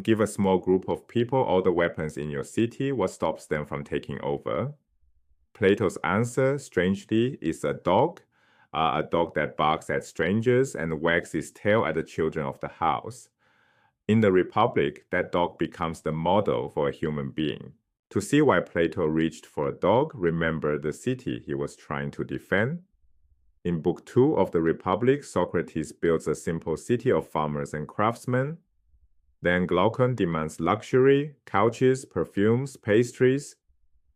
Give a small group of people all the weapons in your city. What stops them from taking over? Plato's answer, strangely, is a dog that barks at strangers and wags its tail at the children of the house. In the Republic, that dog becomes the model for a human being. To see why Plato reached for a dog, remember the city he was trying to defend. In Book 2 of the Republic, Socrates builds a simple city of farmers and craftsmen. Then Glaucon demands luxury, couches, perfumes, pastries.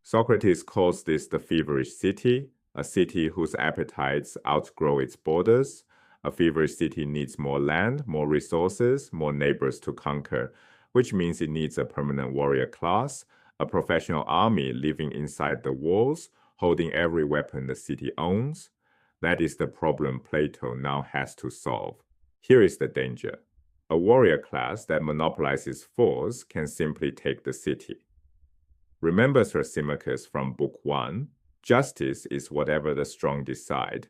Socrates calls this the feverish city, a city whose appetites outgrow its borders. A feverish city needs more land, more resources, more neighbors to conquer, which means it needs a permanent warrior class, a professional army living inside the walls, holding every weapon the city owns. That is the problem Plato now has to solve. Here is the danger. A warrior class that monopolizes force can simply take the city. Remember Thrasymachus from Book 1. Justice is whatever the strong decide.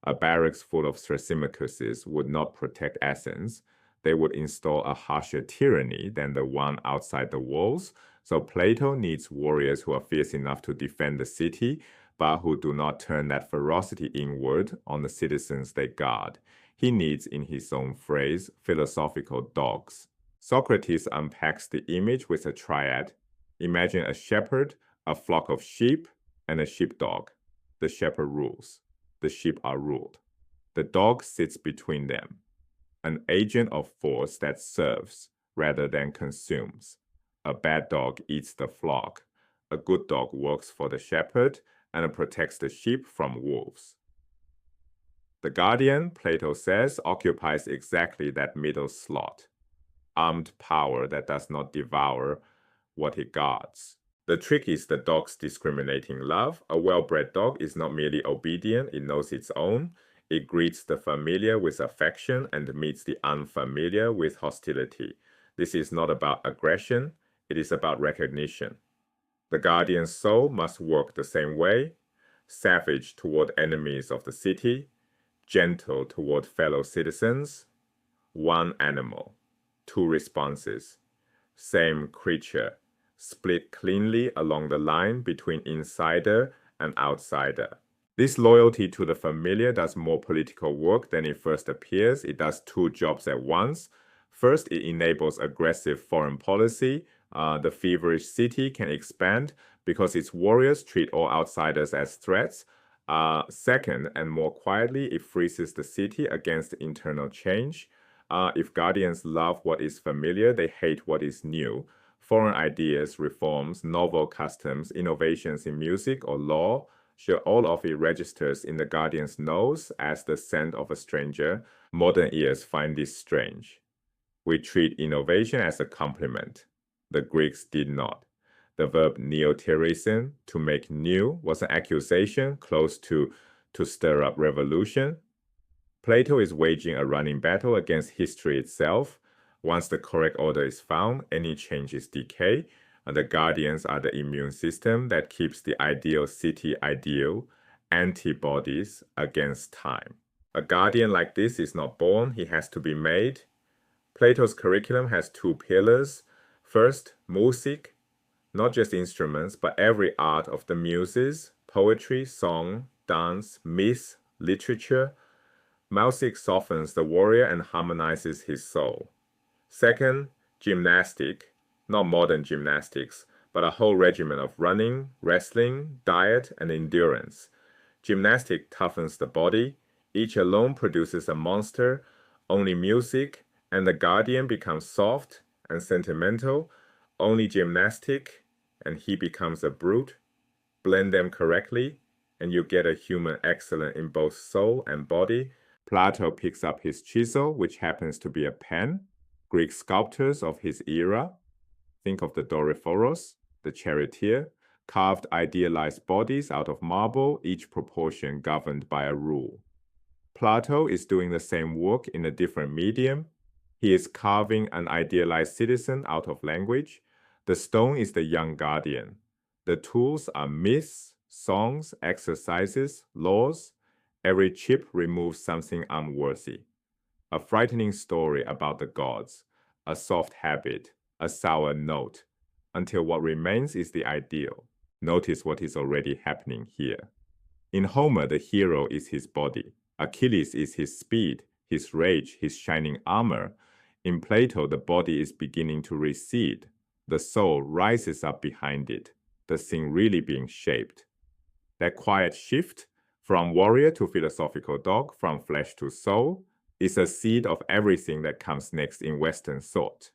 A barracks full of Thrasymachuses would not protect Athens. They would install a harsher tyranny than the one outside the walls. So Plato needs warriors who are fierce enough to defend the city, but who do not turn that ferocity inward on the citizens they guard. He needs, in his own phrase, philosophical dogs. Socrates unpacks the image with a triad. Imagine a shepherd, a flock of sheep, and a sheepdog. The shepherd rules. The sheep are ruled. The dog sits between them, an agent of force that serves rather than consumes. A bad dog eats the flock. A good dog works for the shepherd and protects the sheep from wolves. The guardian, Plato says, occupies exactly that middle slot. Armed power that does not devour what it guards. The trick is the dog's discriminating love. A well-bred dog is not merely obedient, it knows its own. It greets the familiar with affection and meets the unfamiliar with hostility. This is not about aggression, it is about recognition. The guardian's soul must work the same way, savage toward enemies of the city, gentle toward fellow citizens. One animal, two responses, same creature, split cleanly along the line between insider and outsider. This loyalty to the familiar does more political work than it first appears. It does two jobs at once. First, it enables aggressive foreign policy. The feverish city can expand because its warriors treat all outsiders as threats. Second, and more quietly, it freezes the city against internal change. If guardians love what is familiar, they hate what is new. Foreign ideas, reforms, novel customs, innovations in music or law, sure, all of it registers in the guardian's nose as the scent of a stranger. Modern ears find this strange. We treat innovation as a compliment. The Greeks did not. The verb neoteresin, to make new, was an accusation close to stir up revolution. Plato is waging a running battle against history itself. Once the correct order is found, any change is decay. And the guardians are the immune system that keeps the ideal city ideal, antibodies against time. A guardian like this is not born, he has to be made. Plato's curriculum has two pillars. First, music, not just instruments, but every art of the muses, poetry, song, dance, myth, literature. Music softens the warrior and harmonizes his soul. Second, gymnastic, not modern gymnastics, but a whole regimen of running, wrestling, diet, and endurance. Gymnastic toughens the body. Each alone produces a monster. Only music and the guardian becomes soft and sentimental. Only gymnastic and he becomes a brute. Blend them correctly, and you get a human excellent in both soul and body. Plato picks up his chisel, which happens to be a pen. Greek sculptors of his era, think of the Dorephoros, the charioteer, carved idealized bodies out of marble, each proportion governed by a rule. Plato is doing the same work in a different medium. He is carving an idealized citizen out of language. The stone is the young guardian. The tools are myths, songs, exercises, laws. Every chip removes something unworthy. A frightening story about the gods, a soft habit, a sour note, until what remains is the ideal. Notice what is already happening here. In Homer, the hero is his body. Achilles is his speed, his rage, his shining armor. In Plato, the body is beginning to recede. The soul rises up behind it, the thing really being shaped. That quiet shift from warrior to philosophical dog, from flesh to soul, is a seed of everything that comes next in Western thought.